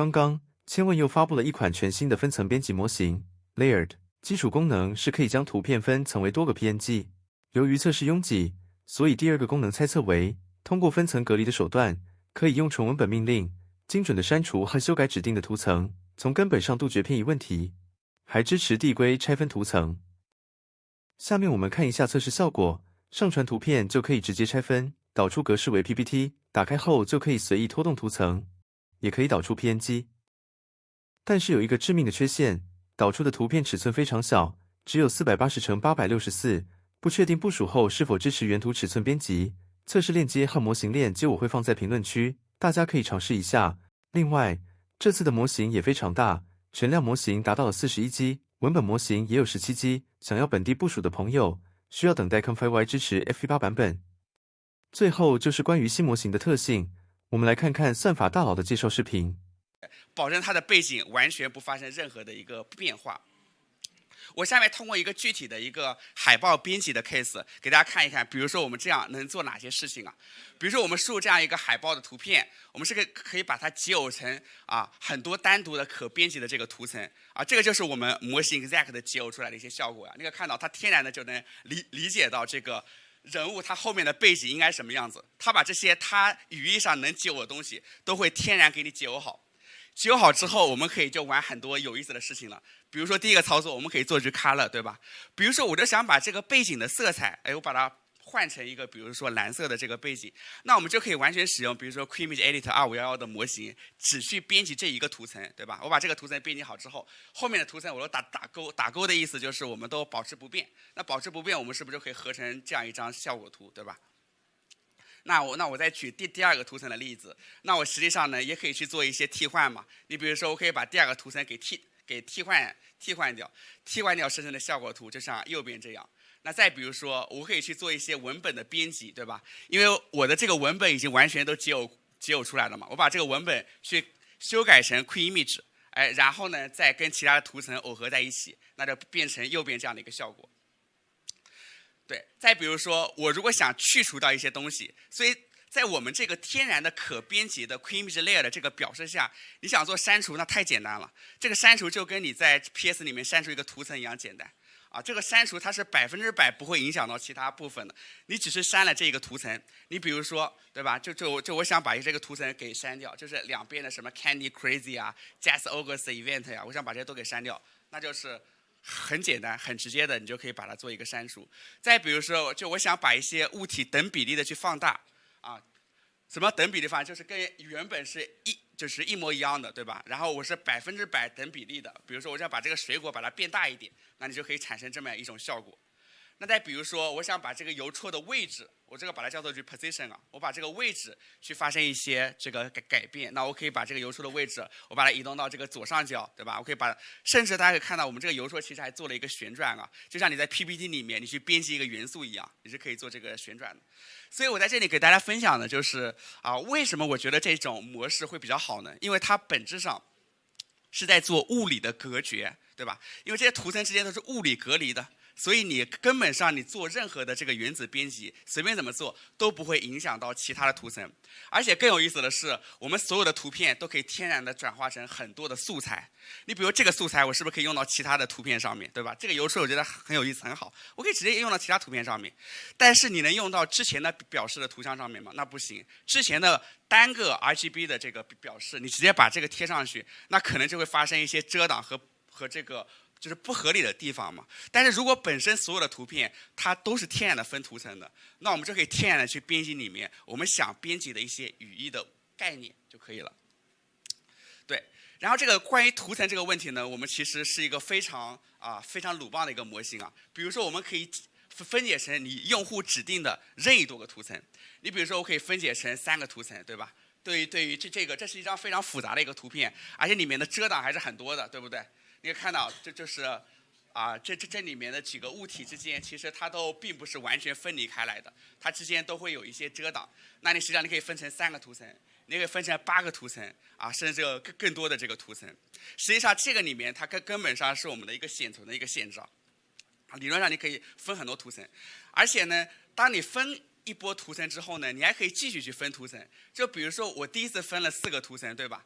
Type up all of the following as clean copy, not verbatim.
刚刚，千问又发布了一款全新的分层编辑模型 Layered， 基础功能是可以将图片分层为多个 PNG。由于测试拥挤，所以第二个功能猜测为，通过分层隔离的手段，可以用纯文本命令，精准的删除和修改指定的图层，从根本上杜绝偏移问题，还支持递归拆分图层。下面我们看一下测试效果，上传图片就可以直接拆分，导出格式为 PPT， 打开后就可以随意拖动图层，也可以导出 PNG。但是有一个致命的缺陷，导出的图片尺寸非常小，只有480×864，不确定部署后是否支持原图尺寸编辑。测试链接和模型链接我会放在评论区，大家可以尝试一下。另外，这次的模型也非常大，全量模型达到了41G，文本模型也有17G，想要本地部署的朋友，需要等待 ConfyY 支持 FV8 版本。最后就是关于新模型的特性，我们来看看算法大佬的介绍视频。保证它的背景完全不发生任何的一个变化。我下面通过一个具体的一个海报编辑的 case 给大家看一看，比如说我们这样能做哪些事情啊？比如说我们输入这样一个海报的图片，我们是可以把它解耦成很多单独的可编辑的这个图层啊，这个就是我们模型 exact 的解耦出来的一些效果呀。你可以看到它天然的就能理解到这个人物它后面的背景应该什么样子，它把这些它语义上能解耦的东西都会天然给你解耦好。解耦好之后，我们可以就玩很多有意思的事情了。比如说第一个操作，我们可以做recolor，对吧？比如说我就想把这个背景的色彩，我把它换成一个，比如说蓝色的这个背景，那我们就可以完全使用，比如说 Q-Image Editor 2511的模型，只去编辑这一个图层，对吧？我把这个图层编辑好之后，后面的图层我都打勾，打勾的意思就是我们都保持不变。那保持不变，我们是不是就可以合成这样一张效果图，对吧？那我再举第二个图层的例子，那我实际上呢也可以去做一些替换嘛。你比如说，我可以把第二个图层给替换掉，生成的效果图就像右边这样。那再比如说，我可以去做一些文本的编辑，对吧？因为我的这个文本已经完全都解耦出来了嘛，我把这个文本去修改成 Q-Image， 然后呢再跟其他的图层耦合在一起，那就变成右边这样的一个效果。对，再比如说，我如果想去除掉一些东西，所以在我们这个天然的可编辑的 Q-Image Layer 的这个表示下，你想做删除，那太简单了。这个删除就跟你在 PS 里面删除一个图层一样简单啊。这个删除它是100%不会影响到其他部分的，你只是删了这一个图层。你比如说，对吧？就我想把这个图层给删掉，就是两边的什么 Candy Crazy 啊、Jazz August Event 呀，我想把这些都给删掉，那就是很简单、很直接的，你就可以把它做一个删除。再比如说，就我想把一些物体等比例的去放大啊，什么等比例放大，就是跟原本是一模一样的，对吧？然后我是100%等比例的，比如说我想把这个水果把它变大一点，那你就可以产生这么一种效果。那再比如说，我想把这个邮戳的位置，我这个把它叫做 reposition 啊，我把这个位置去发生一些这个改变，那我可以把这个邮戳的位置，我把它移动到这个左上角，对吧？我可以甚至大家可以看到，我们这个邮戳其实还做了一个旋转啊，就像你在 PPT 里面你去编辑一个元素一样，你是可以做这个旋转的。所以我在这里给大家分享的就是为什么我觉得这种模式会比较好呢？因为它本质上是在做物理的隔绝，对吧？因为这些图层之间都是物理隔离的。所以你根本上你做任何的这个原子编辑，随便怎么做都不会影响到其他的图层。而且更有意思的是，我们所有的图片都可以天然的转化成很多的素材。你比如这个素材，我是不是可以用到其他的图片上面，对吧？这个邮戳我觉得很有意思，很好，我可以直接用到其他图片上面。但是你能用到之前的表示的图像上面吗？那不行。之前的单个 RGB 的这个表示，你直接把这个贴上去，那可能就会发生一些遮挡和这个就是不合理的地方嘛。但是如果本身所有的图片它都是天然的分图层的，那我们就可以天然的去编辑里面我们想编辑的一些语义的概念就可以了。对，然后这个关于图层这个问题呢，我们其实是一个非常鲁棒的一个模型啊。比如说我们可以分解成你用户指定的任意多个图层。你比如说我可以分解成3个图层，对吧？对于这是一张非常复杂的一个图片，而且里面的遮挡还是很多的，对不对？你可以看到，这就是这里面的几个物体之间，其实它都并不是完全分离开来的，它之间都会有一些遮挡。那你实际上你可以分成3个图层，你可以分成8个图层甚至更多的这个图层。实际上这个里面它根本上是我们的一个显存的一个限制理论上你可以分很多图层，而且呢，当你分一波图层之后呢，你还可以继续去分图层。就比如说我第一次分了4个图层，对吧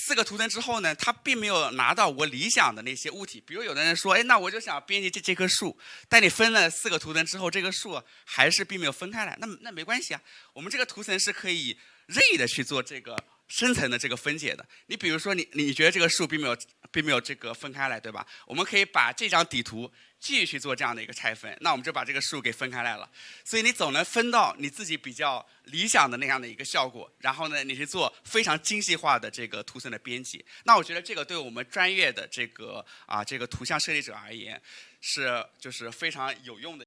？4个图层之后呢，它并没有拿到我理想的那些物体。比如有的人说，哎，那我就想编辑这棵树，但你分了4个图层之后，这棵树还是并没有分开来，那没关系啊。我们这个图层是可以任意的去做这个深层的这个分解的。你比如说你觉得这个树并没有这个分开来，对吧？我们可以把这张底图继续去做这样的一个拆分，那我们就把这个树给分开来了。所以你总能分到你自己比较理想的那样的一个效果。然后呢，你去做非常精细化的这个图层的编辑。那我觉得这个对我们专业的这个图像设计者而言，就是非常有用的。